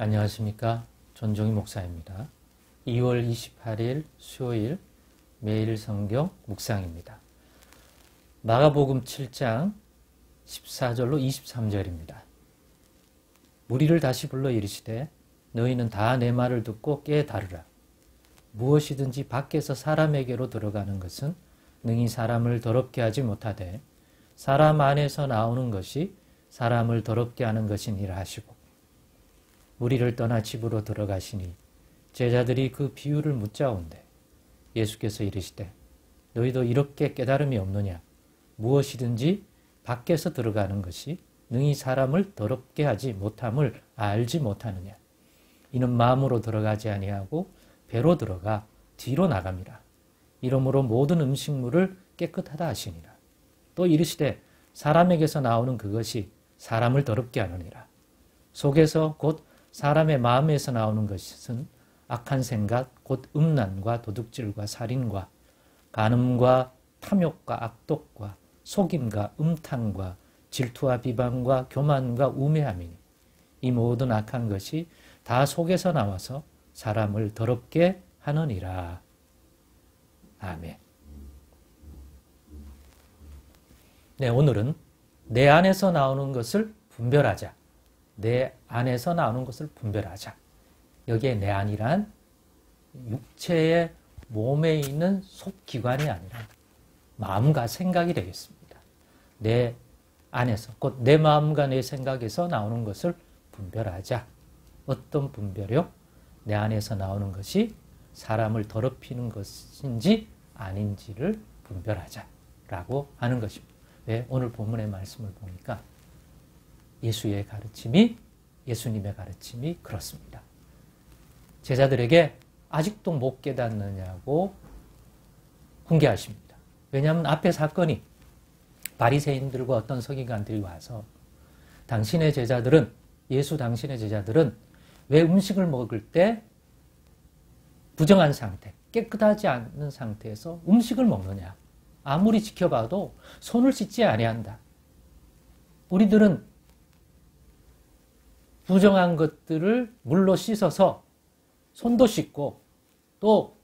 안녕하십니까. 전종희 목사입니다. 2월 28일 수요일 매일 성경 묵상입니다. 마가복음 7장 14절로 23절입니다. 무리를 다시 불러 이르시되 너희는 다 내 말을 듣고 깨달으라. 무엇이든지 밖에서 사람에게로 들어가는 것은 능히 사람을 더럽게 하지 못하되 사람 안에서 나오는 것이 사람을 더럽게 하는 것이니라 하시고 무리를 떠나 집으로 들어가시니 제자들이 그 비유를 묻자온대 예수께서 이르시되 너희도 이렇게 깨달음이 없느냐. 무엇이든지 밖에서 들어가는 것이 능히 사람을 더럽게 하지 못함을 알지 못하느냐. 이는 마음으로 들어가지 아니하고 배로 들어가 뒤로 나갑니다. 이러므로 모든 음식물을 깨끗하다 하시니라. 또 이르시되 사람에게서 나오는 그것이 사람을 더럽게 하느니라. 속에서 곧 사람의 마음에서 나오는 것은 악한 생각, 곧 음란과 도둑질과 살인과 간음과 탐욕과 악독과 속임과 음탕과 질투와 비방과 교만과 우매함이니 이 모든 악한 것이 다 속에서 나와서 사람을 더럽게 하느니라. 아멘. 네, 오늘은 내 안에서 나오는 것을 분별하자. 내 안에서 나오는 것을 분별하자. 여기에 내 안이란 육체의 몸에 있는 속기관이 아니라 마음과 생각이 되겠습니다. 내 안에서, 곧 내 마음과 내 생각에서 나오는 것을 분별하자. 어떤 분별이요? 내 안에서 나오는 것이 사람을 더럽히는 것인지 아닌지를 분별하자라고 하는 것입니다. 왜? 오늘 본문의 말씀을 보니까 예수님의 가르침이 그렇습니다. 제자들에게 아직도 못 깨닫느냐고 훈계하십니다. 왜냐하면 앞에 사건이 바리새인들과 어떤 서기관들이 와서 당신의 제자들은 왜 음식을 먹을 때 부정한 상태, 깨끗하지 않는 상태에서 음식을 먹느냐. 아무리 지켜봐도 손을 씻지 아니한다. 우리들은 부정한 것들을 물로 씻어서 손도 씻고 또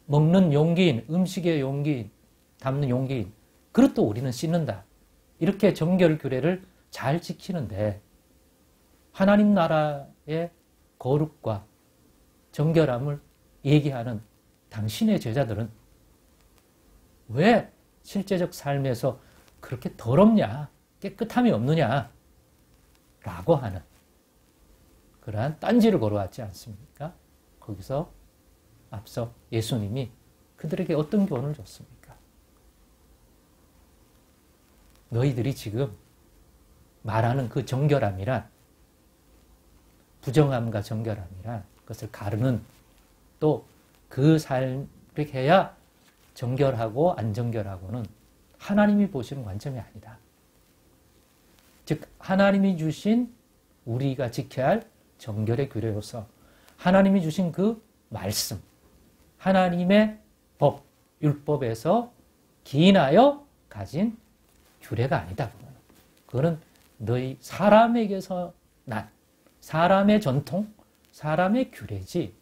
먹는 용기인, 음식의 용기인, 담는 용기인, 그릇도 우리는 씻는다. 이렇게 정결 규례를 잘 지키는데 하나님 나라의 거룩과 정결함을 얘기하는 당신의 제자들은 왜 실제적 삶에서 그렇게 더럽냐, 깨끗함이 없느냐 라고 하는 그러한 딴지를 걸어왔지 않습니까? 거기서 앞서 예수님이 그들에게 어떤 교훈을 줬습니까? 너희들이 지금 말하는 그 정결함이란 부정함과 정결함이란 그것을 가르는 또 그 삶을 해야 정결하고 안 정결하고는 하나님이 보시는 관점이 아니다. 즉 하나님이 주신 우리가 지켜야 할 정결의 규례로서 하나님이 주신 그 말씀, 하나님의 법, 율법에서 기인하여 가진 규례가 아니다. 그거는 너희 사람에게서 난 사람의 전통, 사람의 규례지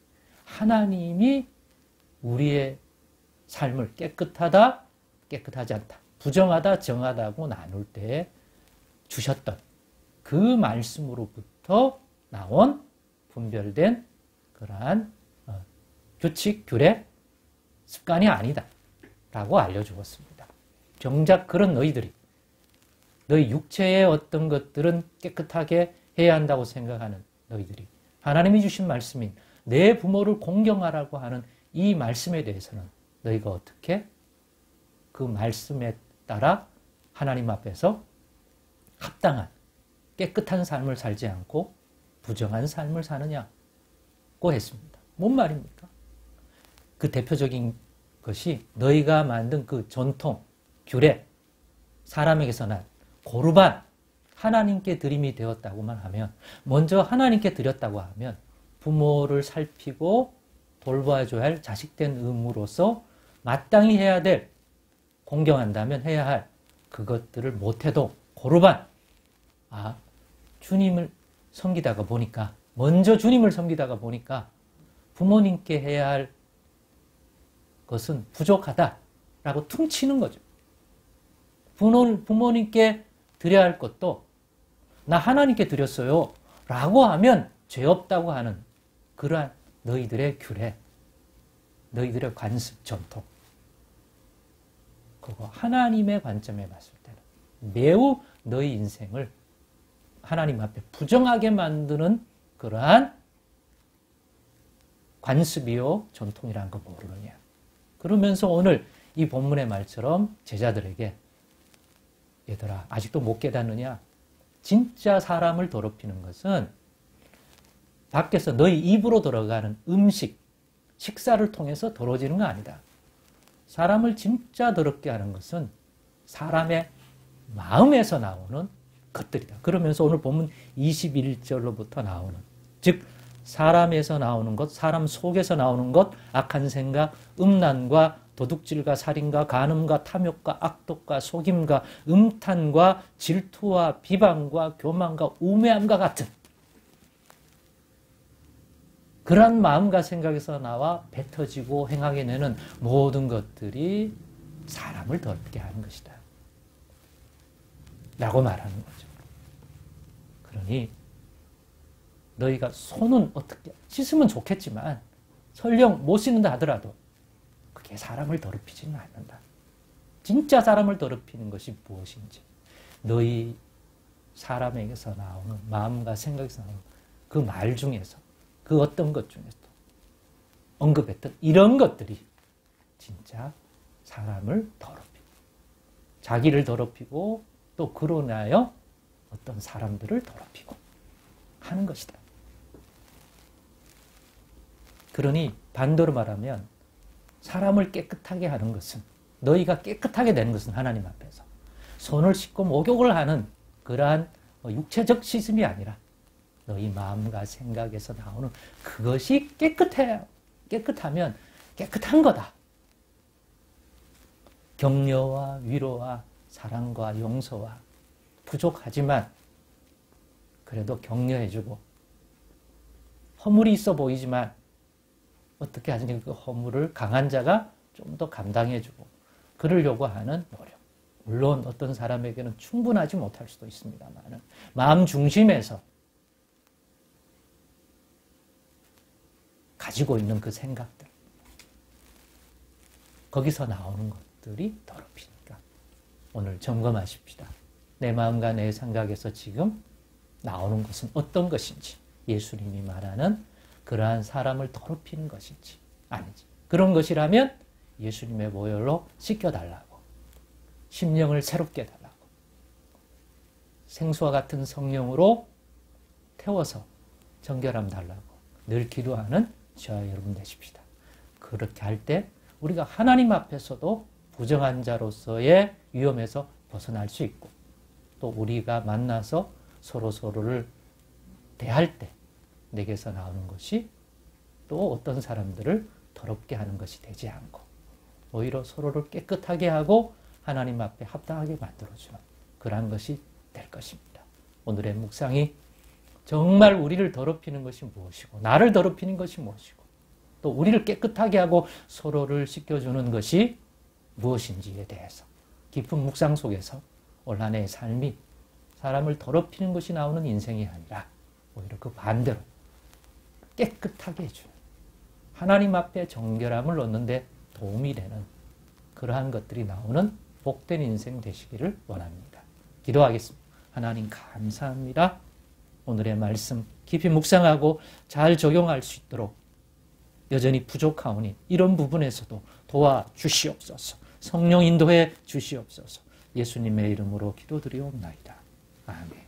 하나님이 우리의 삶을 깨끗하다, 깨끗하지 않다, 부정하다, 정하다고 나눌 때에 주셨던 그 말씀으로부터 나온 분별된 그러한 규칙, 규례, 습관이 아니다 라고 알려주었습니다. 정작 그런 너희 육체의 어떤 것들은 깨끗하게 해야 한다고 생각하는 너희들이 하나님이 주신 말씀인 내 부모를 공경하라고 하는 이 말씀에 대해서는 너희가 어떻게 그 말씀에 따라 하나님 앞에서 합당한 깨끗한 삶을 살지 않고 부정한 삶을 사느냐고 했습니다. 뭔 말입니까? 그 대표적인 것이 너희가 만든 그 전통, 규례, 사람에게서 난 고르반, 하나님께 드림이 되었다고만 하면, 먼저 하나님께 드렸다고 하면 부모를 살피고 돌봐줘야 할 자식된 의무로서 마땅히 해야 될, 공경한다면 해야 할 그것들을 못해도 고르반, 주님을 섬기다가 보니까, 먼저 주님을 섬기다가 보니까 부모님께 해야 할 것은 부족하다라고 퉁치는 거죠. 부모님께 드려야 할 것도 나 하나님께 드렸어요 라고 하면 죄 없다고 하는 그러한 너희들의 규례, 너희들의 관습, 전통, 그거 하나님의 관점에 봤을 때는 매우 너희 인생을 하나님 앞에 부정하게 만드는 그러한 관습이요 전통이라는 거 모르느냐. 그러면서 오늘 이 본문의 말처럼 제자들에게 얘들아 아직도 못 깨닫느냐. 진짜 사람을 더럽히는 것은 밖에서 너희 입으로 들어가는 음식, 식사를 통해서 더러워지는 거 아니다. 사람을 진짜 더럽게 하는 것은 사람의 마음에서 나오는 것들이다. 그러면서 오늘 본문 21절로부터 나오는, 즉 사람에서 나오는 것, 사람 속에서 나오는 것, 악한 생각, 음란과 도둑질과 살인과 간음과 탐욕과 악독과 속임과 음탄과 질투와 비방과 교만과 우매함과 같은 그러한 마음과 생각에서 나와 뱉어지고 행하게 되는 모든 것들이 사람을 더럽게 하는 것이다. 라고 말하는 거죠. 그러니 너희가 손은 어떻게 씻으면 좋겠지만 설령 못 씻는다 하더라도 그게 사람을 더럽히지는 않는다. 진짜 사람을 더럽히는 것이 무엇인지 너희 사람에게서 나오는 마음과 생각에서 나오는 그 말 중에서 그 어떤 것 중에서 언급했던 이런 것들이 진짜 사람을 더럽히고 자기를 더럽히고 또 그로 인하여 어떤 사람들을 더럽히고 하는 것이다. 그러니 반대로 말하면 사람을 깨끗하게 하는 것은 너희가 깨끗하게 되는 것은 하나님 앞에서 손을 씻고 목욕을 하는 그러한 육체적 씻음이 아니라 너희 마음과 생각에서 나오는 그것이 깨끗해요. 깨끗하면 깨끗한 거다. 격려와 위로와 사랑과 용서와 부족하지만 그래도 격려해주고 허물이 있어 보이지만 어떻게 하든지 그 허물을 강한 자가 좀 더 감당해주고 그러려고 하는 노력. 물론 어떤 사람에게는 충분하지 못할 수도 있습니다만 마음 중심에서 가지고 있는 그 생각들 거기서 나오는 것들이 더럽히니까 오늘 점검하십시다. 내 마음과 내 생각에서 지금 나오는 것은 어떤 것인지 예수님이 말하는 그러한 사람을 더럽히는 것인지 아닌지 그런 것이라면 예수님의 보혈로 씻겨달라고 심령을 새롭게 해달라고 생수와 같은 성령으로 태워서 정결함 달라고 늘 기도하는 저와 여러분 되십시다. 그렇게 할 때 우리가 하나님 앞에서도 부정한 자로서의 위험에서 벗어날 수 있고 또 우리가 만나서 서로를 대할 때 내게서 나오는 것이 또 어떤 사람들을 더럽게 하는 것이 되지 않고 오히려 서로를 깨끗하게 하고 하나님 앞에 합당하게 만들어주는 그러한 것이 될 것입니다. 오늘의 묵상이 정말 우리를 더럽히는 것이 무엇이고 나를 더럽히는 것이 무엇이고 또 우리를 깨끗하게 하고 서로를 씻겨주는 것이 무엇인지에 대해서 깊은 묵상 속에서 올 한 해의 삶이 사람을 더럽히는 것이 나오는 인생이 아니라 오히려 그 반대로 깨끗하게 해주는 하나님 앞에 정결함을 얻는 데 도움이 되는 그러한 것들이 나오는 복된 인생 되시기를 원합니다. 기도하겠습니다. 하나님 감사합니다. 오늘의 말씀 깊이 묵상하고 잘 적용할 수 있도록 여전히 부족하오니 이런 부분에서도 도와주시옵소서. 성령 인도해 주시옵소서. 예수님의 이름으로 기도드리옵나이다. 아멘.